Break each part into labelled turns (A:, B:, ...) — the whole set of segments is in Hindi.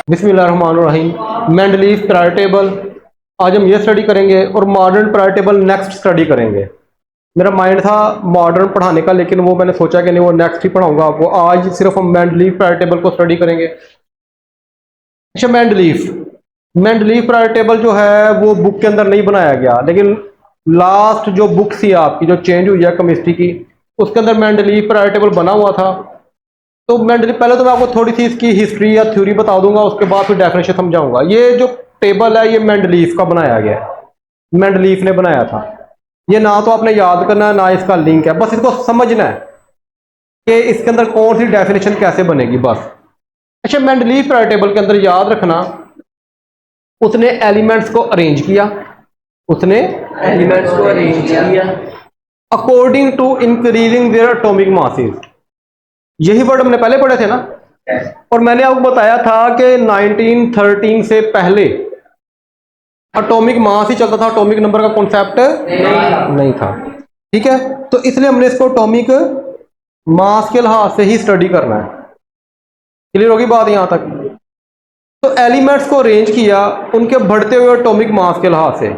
A: बिस्मिल्लाहिर्रहमानिर्रहीम। मेंडलीव पीरियड टेबल आज हम ये स्टडी करेंगे और modern period table next study करेंगे। मेरा माइंड था मॉडर्न पढ़ाने का, लेकिन वो मैंने सोचा कि नहीं, वो नेक्स्ट ही पढ़ाऊंगा आपको। आज सिर्फ हम मेंडलीव पीरियड टेबल को स्टडी करेंगे। अच्छा, मेंडलीव पीरियड टेबल जो है वो बुक के अंदर नहीं बनाया गया, लेकिन लास्ट जो बुक थी आपकी जो चेंज हुई है केमिस्ट्री की, उसके अंदर मेंडलीव पीरियड टेबल बना हुआ था। तो पहले तो मैं आपको थोड़ी सी इसकी हिस्ट्री या थ्योरी बता दूंगा, उसके बाद फिर डेफिनेशन समझाऊंगा। ये जो टेबल है ये मेंडलीव का बनाया गया है, मेंडलीव ने बनाया था। ये ना तो आपने याद करना है ना इसका लिंक है, बस इसको समझना है कि इसके अंदर कौन सी डेफिनेशन कैसे बनेगी, बस। अच्छा, मेंडलीव पीरियड टेबल के अंदर याद रखना, उसने एलिमेंट्स को अरेंज किया, उसने
B: एलिमेंट्स को अरेंज किया
A: according to increasing their atomic masses. यही वर्ड हमने पहले पढ़े थे ना। और मैंने आपको बताया था कि 1913 से पहले एटॉमिक मास ही चलता था, एटॉमिक नंबर का कॉन्सेप्ट नहीं था। ठीक है, तो इसलिए हमने इसको एटॉमिक मास के लिहाज से ही स्टडी करना है। क्लियर होगी बात यहां तक? तो एलिमेंट्स को अरेंज किया उनके बढ़ते हुए एटॉमिक मास के लिहाज से।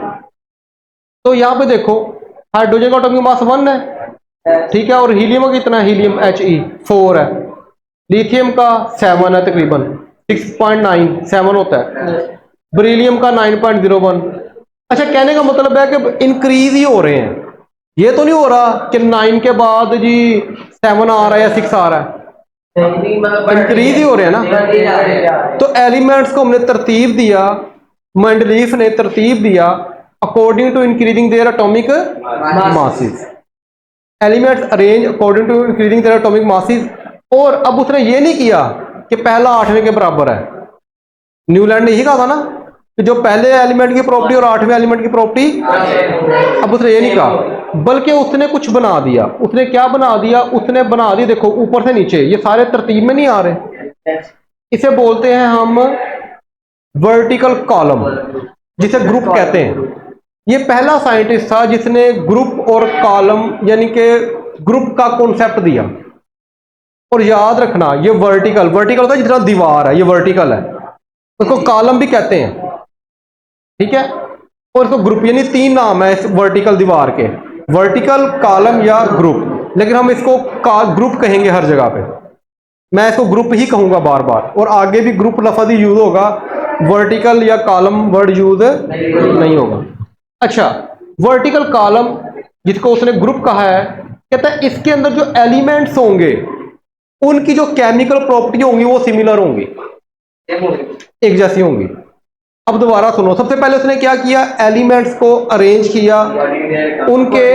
A: तो यहां पे देखो, हाइड्रोजन का एटॉमिक मास 1 है, ठीक है, और हीलियम का कितना है? हीलियम He4 है। लिथियम का 7 है, तकरीबन 6.97 होता है। बेरिलियम का 9.01। अच्छा, कहने का मतलब है कि इंक्रीज ही हो रहे हैं, ये तो नहीं हो रहा कि 9 के बाद जी 7 आ रहा है या 6 आ रहा है, इंक्रीज ही हो रहे हैं ना। तो एलिमेंट्स को हमने तरतीब दिया, मेंडलीव ने तरतीब दिया according to increasing their atomic masses. Elements arrange according to increasing their atomic masses. और अब उसने ये नहीं किया कि पहला 8वें के बराबर है। न्यूलैंड ने यही कहा था ना कि जो पहले एलिमेंट की प्रॉपर्टी और 8वें एलिमेंट की प्रॉपर्टी, अब उसने ये नहीं कहा, बल्कि उसने कुछ बना दिया। उसने क्या बना दिया? उसने बना दी, देखो ऊपर से नीचे, ये सारे तरतीब में नहीं आ रहे। इसे बोलते हैं हम वर्टिकल कॉलम, जिसे ग्रुप कहते हैं। ये पहला साइंटिस्ट था जिसने ग्रुप और कॉलम यानी कि ग्रुप का कॉन्सेप्ट दिया। और याद रखना, ये वर्टिकल होता है जितना दीवार है, ये वर्टिकल है, उसको कॉलम भी कहते हैं। ठीक है, और इसको ग्रुप, यानी 3 नाम है इस वर्टिकल दीवार के, वर्टिकल, कॉलम या ग्रुप, लेकिन हम इसको ग्रुप कहेंगे हर जगह पे। मैं इसको ग्रुप ही कहूंगा बार बार, और आगे भी ग्रुप लफ्ज़ ही यूज होगा, वर्टिकल या कॉलम वर्ड यूज नहीं होगा। अच्छा, वर्टिकल कॉलम जिसको उसने ग्रुप कहा है, कहता है इसके अंदर जो एलिमेंट्स होंगे उनकी जो केमिकल प्रॉपर्टी होंगी वो सिमिलर होंगी, एक जैसी होंगी। अब दोबारा सुनो, सबसे पहले उसने क्या किया? एलिमेंट्स को अरेंज किया उनके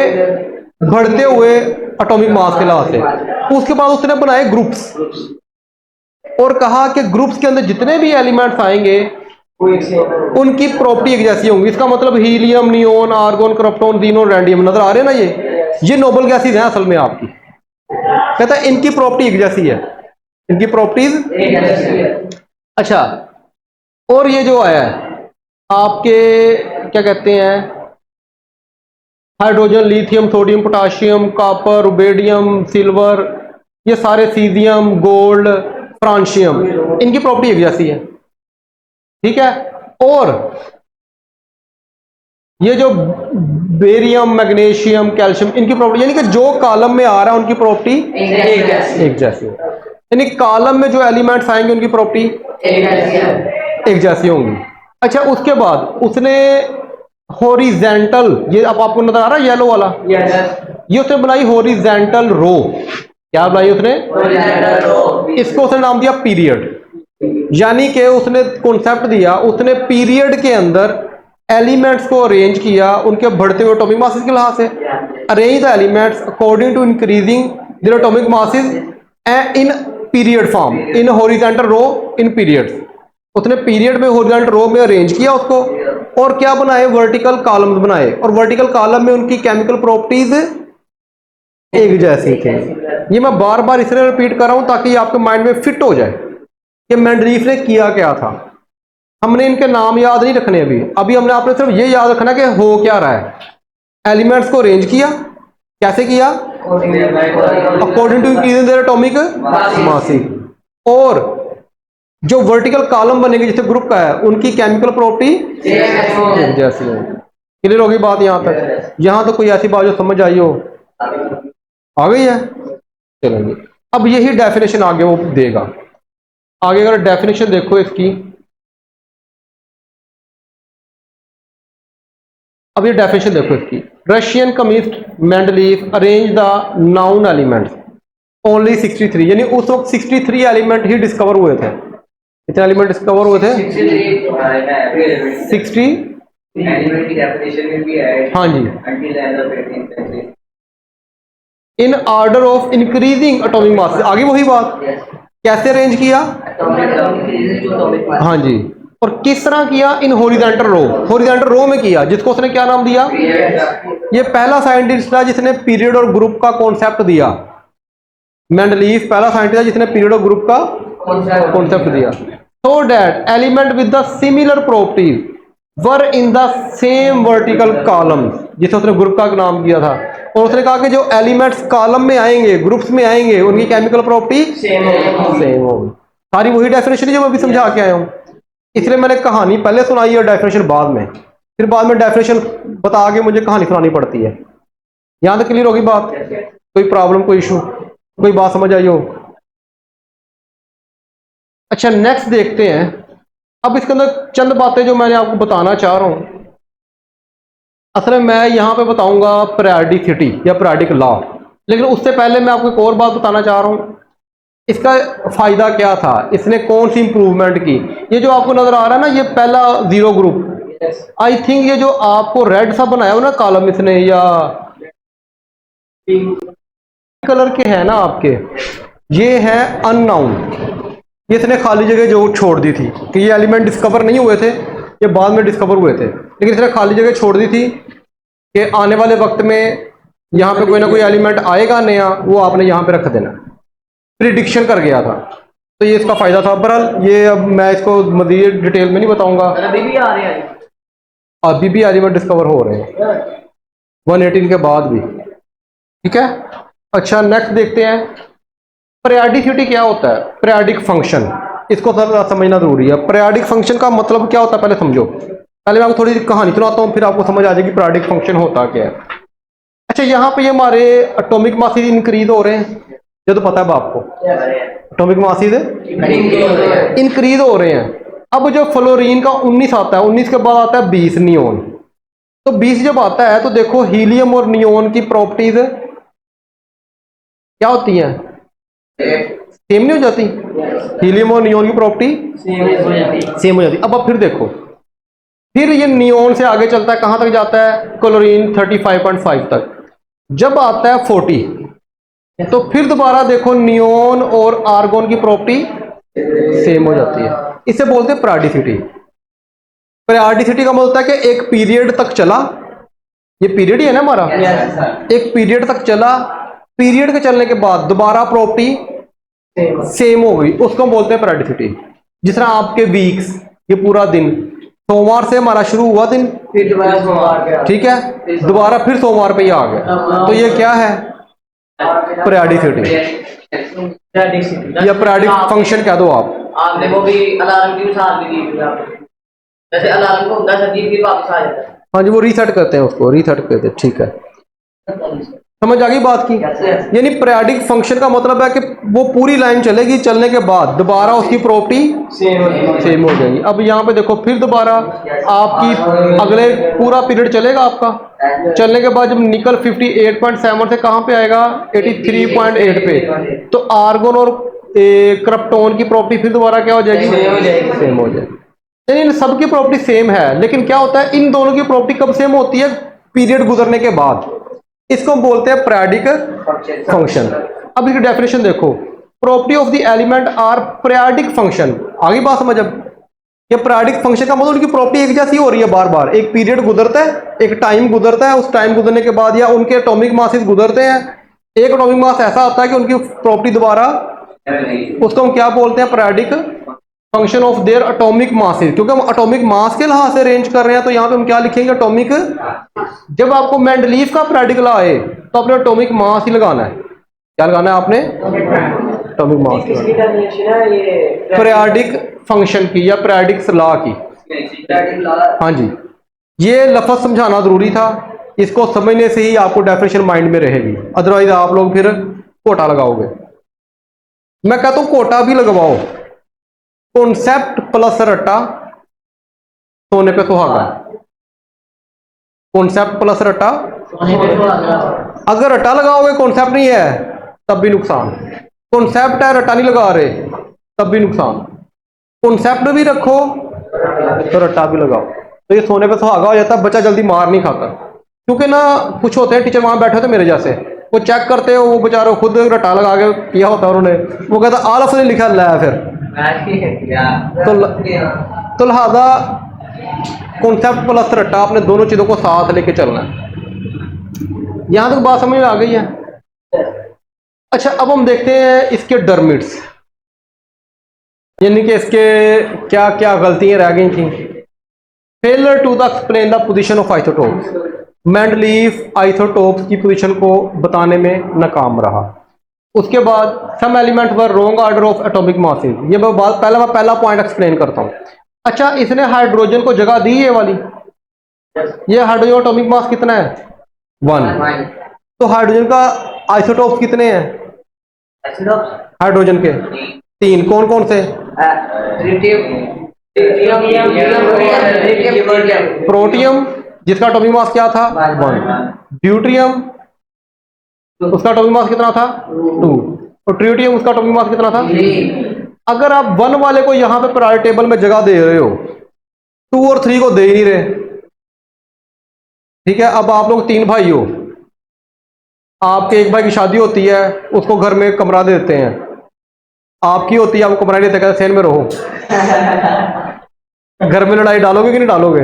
A: बढ़ते हुए एटॉमिक मास के लिहाज से। उसके बाद उसने बनाए ग्रुप्स और कहा कि ग्रुप्स के अंदर जितने भी एलिमेंट्स आएंगे उनकी प्रॉपर्टी एक जैसी होंगी। इसका मतलब helium, neon, argon, krypton, xenon, radium, नजर आ रहे हैं ना? ये नोबल गैसेज हैं असल में आपकी। कहता है इनकी प्रॉपर्टी एक जैसी है, इनकी प्रॉपर्टीज। अच्छा, और ये जो आया है आपके क्या कहते हैं, hydrogen, lithium, sodium, potassium, copper, rubidium, silver, ये सारे सीजियम, गोल्ड, फ्रांशियम, इनकी प्रॉपर्टी एक जैसी है। ठीक है, और ये जो बेरियम, मैग्नीशियम, कैल्शियम, इनकी प्रॉपर्टी, यानी कि जो कॉलम में आ रहा है उनकी प्रॉपर्टी एक जैसी है। यानी कॉलम में जो एलिमेंट्स आएंगे उनकी प्रॉपर्टी एक जैसी होंगी। अच्छा, उसके बाद उसने हॉरिजेंटल, ये अब आपको नजर आ रहा है येलो वाला, ये उसने बनाई हॉरिजेंटल रो। क्या बनाई उसने? इसको उसने नाम दिया पीरियड। यानी कि उसने कॉन्सेप्ट दिया, उसने पीरियड के अंदर एलिमेंट्स को अरेंज किया उनके बढ़ते हुए एटॉमिक मासेस के लिहाज से। Arrange the elements according to increasing their atomic masses in period form in horizontal row in periods. उसने पीरियड में हॉरिजॉन्टल रो में अरेंज किया उसको, और क्या बनाए? वर्टिकल कॉलम्स बनाए, और वर्टिकल कॉलम में उनकी केमिकल प्रॉपर्टीज एक जैसी थी। ये मैं बार बार इसलिए रिपीट कर रहा हूं ताकि आपके माइंड में फिट हो जाए कि मेंडलीव ने किया क्या था। हमने इनके नाम याद नहीं रखने अभी हमने आपने सिर्फ ये याद रखना कि हो क्या रहा है। एलिमेंट्स को अरेंज किया, कैसे किया? According to increasing their atomic masses. और जो वर्टिकल कॉलम बनेंगे जिससे ग्रुप का है उनकी केमिकल प्रॉपर्टी जैसी है। क्लियर होगी बात यहाँ तक? यहाँ तो कोई ऐसी बात जो समझ आई हो आ गई है? चलेंगे अब यही डेफिनेशन आगे वो देगा। आगे अगर डेफिनेशन देखो इसकी, अब ये डेफिनेशन देखो इसकी। Russian chemist Mendeleev arrange the noun elements only 63, यानी उस वक्त 63 एलिमेंट ही डिस्कवर हुए थे। कितने एलिमेंट डिस्कवर हुए थे? 60। हाँ जी। In order of increasing atomic mass, आगे वही बात, कैसे अरेंज किया? हाँ जी। और किस तरह किया? इन हॉरिजॉन्टल रो, हॉरिजॉन्टल रो में किया, जिसको उसने क्या नाम दिया? ये पहला साइंटिस्ट था जिसने पीरियड और ग्रुप का कॉन्सेप्ट दिया। मेंडलीफ पहला साइंटिस्ट था जिसने पीरियड और ग्रुप का कॉन्सेप्ट दिया। So that element with the similar properties were in the same vertical column, जिसे उसने ग्रुप का नाम दिया था। और उसने कहा कि जो एलिमेंट्स कॉलम में आएंगे, ग्रुप्स में आएंगे, उनकी केमिकल प्रॉपर्टी सेम होगी। सारी वही डेफिनेशन है जो मैं अभी समझा के आया हूँ। इसलिए मैंने कहानी पहले सुनाई और डेफिनेशन बाद में, फिर बाद में डेफिनेशन बता के मुझे कहानी सुनानी पड़ती है। यहाँ तक क्लियर होगी बात? कोई प्रॉब्लम, कोई इशू, कोई बात समझ आई हो? अच्छा नेक्स्ट देखते हैं। अब इसके अंदर चंद बातें जो मैंने आपको बताना चाह रहा हूं। असल में मैं यहां पे बताऊंगा पीरियडिसिटी या पीरियडिक लॉ, लेकिन उससे पहले मैं आपको एक और बात बताना चाह रहा हूं। इसका फायदा क्या था, इसने कौन सी इंप्रूवमेंट की। ये जो आपको नजर आ रहा है ना, ये पहला जीरो ग्रुप, आई थिंक ये जो आपको रेड सा बनाया हो ना कॉलम इसने, या कलर के है ना आपके, ये है अननाउन। ये इसने खाली जगह जो छोड़ दी थी कि ये एलिमेंट डिस्कवर नहीं हुए थे, ये बाद में डिस्कवर हुए थे, लेकिन इसने खाली जगह छोड़ दी थी कि आने वाले वक्त में यहाँ पे कोई ना कोई एलिमेंट आएगा नया, वो आपने यहाँ पे रख देना। प्रिडिक्शन कर गया था, तो ये इसका फायदा था। बहरहाल ये अब मैं इसको मज़ीद डिटेल में नहीं बताऊंगा।
B: अभी भी आ रहे हैं,
A: अभी भी एलिमेंट डिस्कवर हो रहे हैं 118 के बाद भी, ठीक है। अच्छा नेक्स्ट देखते हैं, पीरियडिसिटी क्या होता है? पीरियडिक फंक्शन, इसको थोड़ा समझना जरूरी है। पीरियडिक फंक्शन का मतलब क्या होता है पहले समझो। पहले मैं आपको थोड़ी कहानी सुनाता हूँ, फिर आपको समझ आ जाएगी पीरियडिक फंक्शन होता क्या है। अच्छा यहाँ पे ये हमारे एटॉमिक मासेस इंक्रीज हो रहे हैं, ये तो पता है आपको, एटॉमिक मासेस इंक्रीज हो रहे हैं। अब जो फ्लोरीन का 19 आता है, 19 के बाद आता है 20 नियोन। तो 20 जब आता है तो देखो हीलियम और नियोन की प्रॉपर्टीज क्या होती हैं? सेम नहीं हो जाती? हीलियम और नियोन की प्रॉपर्टी सेम हो जाती। अब फिर देखो, फिर ये नियोन से आगे चलता है, कहां तक जाता है? क्लोरीन 35.5 तक। जब आता है 40, तो फिर दोबारा देखो नियोन और आर्गोन की प्रॉपर्टी सेम हो जाती है। इसे बोलते हैं पीरियडिसिटी। पीरियडिसिटी का मतलब होता है कि एक पीरियड तक चला, ये पीरियड ही है ना हमारा, एक पीरियड तक चला, पीरियड के चलने के बाद दोबारा प्रॉपर्टी सेम हो गई, उसको हम बोलते हैं पीरियडिसिटी। जिस तरह आपके वीक्स, ये पूरा दिन, सोमवार से हमारा शुरू हुआ दिन, ठीक है, दोबारा फिर सोमवार पे ही आ गया, तो ये क्या है? पीरियडिसिटी या पीरियडिक फंक्शन कह दो आप।
B: आपने वो भी अलार्म की मिसाल भी दी थी आपने, जैसे अलार्म को होता है फिर वापस आ जाता है।
A: हाँ जी, वो रीसेट करते हैं, उसको रीसेट करते हैं, ठीक है। समझ आ गई बात की? यानी पीरियडिक फंक्शन का मतलब है कि वो पूरी लाइन चलेगी, चलने के बाद दोबारा उसकी प्रॉपर्टी सेम हो जाएगी। अब यहाँ पे देखो फिर दोबारा आपकी अगले पूरा पीरियड चलेगा आपका, चलने के बाद जब निकल 58.7 से कहाँ पे आएगा? 83.8 पे, तो आर्गोन और क्रिप्टोन की प्रॉपर्टी फिर दोबारा क्या हो जाएगी? सेम हो जाएगी। यानी इन सबकी प्रॉपर्टी सेम है, लेकिन क्या होता है, इन दोनों की प्रॉपर्टी कब सेम होती है? पीरियड गुजरने के बाद। इसको हम बोलते हैं पीरियडिक फंक्शन। अब इसकी डेफिनेशन देखो, property of the element are periodic function. आगे बात समझ। अब ये पीरियडिक फंक्शन का मतलब उनकी प्रॉपर्टी एक जैसी हो रही है बार बार, एक पीरियड गुजरता है, एक टाइम गुजरता है, उस टाइम गुजरने के बाद या उनके एटॉमिक मासेस गुजरते हैं, एक एटॉमिक मास ऐसा आता है कि उनकी प्रॉपर्टी दोबारा, उसको हम क्या बोलते हैं? Periodic function of their atomic masses. क्योंकि हम एटॉमिक मास के लिहाज से अरेंज कर रहे हैं, तो यहाँ पे हम क्या लिखेंगे? एटॉमिक। जब आपको मेंडलीफ का पीरियडिक लॉ आए तो आपने एटॉमिक मास ही लगाना है। क्या लगाना है आपने? एटॉमिक मास
B: किसकी डेफिनेशन है ये?
A: पीरियाडिक फंक्शन की या पीरियाडिक लॉ की।
B: Periodic law।
A: हाँ जी, ये लफ्ज़ समझाना ज़रूरी था, इसको समझने से ही आपको डेफिनेशन माइंड में रहेगी, अदरवाइज आप लोग फिर कोटा लगाओगे। मैं कहता हूँ कोटा भी लगवाओ, कॉन्सेप्ट प्लस रट्टा सोने पे सुहागा। कॉन्सेप्ट प्लस रट्टा,
B: सोने पे सुहागा।
A: अगर रट्टा लगाओगे कॉन्सेप्ट नहीं है तब भी नुकसान, कॉन्सेप्ट है रट्टा नहीं लगा रहे तब भी नुकसान, कॉन्सेप्ट भी रखो तो रट्टा भी लगाओ, तो ये सोने पे सुहागा हो जाता है, बच्चा जल्दी मार नहीं खाता। क्योंकि ना कुछ होते हैं टीचर वहां बैठे होते मेरे जैसे, वो चेक करते हो, वो बेचारे खुद रट्टा लगा के किया होता है उन्होंने, वो कहता आलस ने लिखा है फिर तो लिहाजा कॉन्सेप्ट प्लस रट्टा आपने दोनों चीज़ों को साथ लेके चलना है। यहां तक बात समझ में आ गई है? अच्छा, अब हम देखते हैं इसके डर्मिट्स, यानी कि इसके क्या क्या गलतियां रह गई थी। Failure to the explain the position of isotopes, Mendeleev isotopes की पोजीशन को बताने में नाकाम रहा। उसके बाद some element were wrong order of atomic masses, ये मैं पहला पॉइंट एक्सप्लेन करता हूँ। अच्छा, इसने हाइड्रोजन को जगह दी ये वाली, ये हाइड्रोजन एटॉमिक मास कितना है 1, तो हाइड्रोजन का आइसोटोप्स कितने हैं हाइड्रोजन के? 3। कौन कौन से? प्रोटियम जिसका एटॉमिक मास क्या था 1, ड्यूट्रियम उसका एटॉमिक मास कितना था 2, और ट्रिटियम उसका एटॉमिक मास कितना था
B: 3।
A: अगर आप 1 वाले को यहां पे प्रायोरिटी टेबल में जगह दे रहे हो, 2 और 3 को दे ही नहीं रहे, ठीक है। अब आप लोग 3 भाई हो, आपके एक भाई की शादी होती है, उसको घर में कमरा दे देते हैं, आपकी होती है, आपको कमरा नहीं देते, कहते सेन में रहो। घर में लड़ाई डालोगे कि नहीं डालोगे?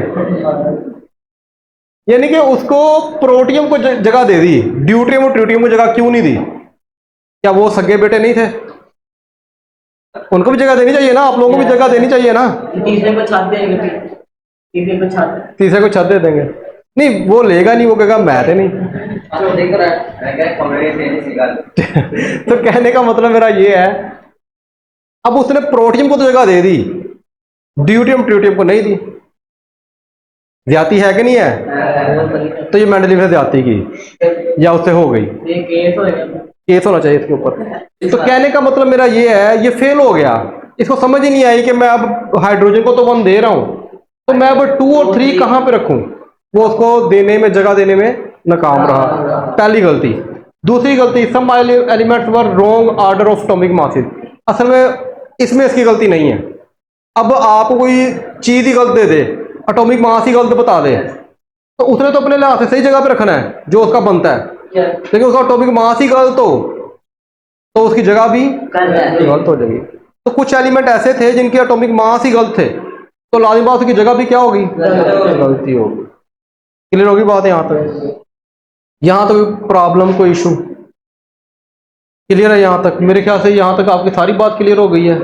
A: यानी कि उसको प्रोटियम को जगह दे दी, ड्यूट्रियम और ट्रिटियम को जगह क्यों नहीं दी? क्या वो सगे बेटे नहीं थे? उनको भी जगह देनी चाहिए ना, आप लोगों को भी जगह देनी चाहिए ना।
B: तीसरे को छत देंगे,
A: तीसरे को छत दे देंगे, नहीं वो लेगा नहीं, वो कहेगा मैं तो नहीं। तो कहने का मतलब मेरा ये है, अब उसने प्रोटियम को तो जगह दे दी, ड्यूटियम ट्रिटियम को नहीं दी, ज्यादा है कि नहीं है? तो ये मेंडलीफ ने ज्यादा की या उससे हो गई, केस होना चाहिए इसके ऊपर। तो कहने का मतलब मेरा ये है, ये फेल हो गया, इसको समझ ही नहीं आई कि मैं अब हाइड्रोजन को तो 1 दे रहा हूं, तो मैं अब 2 और 3 कहां पे रखूं? वो उसको देने में, जगह देने में नाकाम रहा, पहली गलती। दूसरी गलती, some elements were wrong order of atomic masses, असल में इसमें इसकी गलती नहीं है। अब आप कोई चीज ही गलत दे दे, एटॉमिक मास ही गलत बता दे, तो उसने तो अपने लिहाज से सही जगह पे रखना है जो उसका बनता है, लेकिन उसका एटॉमिक मास ही गलत हो तो उसकी जगह भी गलत हो जाएगी। तो कुछ एलिमेंट ऐसे थे जिनके एटॉमिक मास ही गलत थे, तो लाजिम बात उसकी जगह भी क्या होगी? गलती होगी। क्लियर होगी बात? यहाँ तक प्रॉब्लम, कोई इशू क्लियर है? यहाँ तक मेरे ख्याल से यहाँ तक आपकी सारी बात क्लियर हो गई है।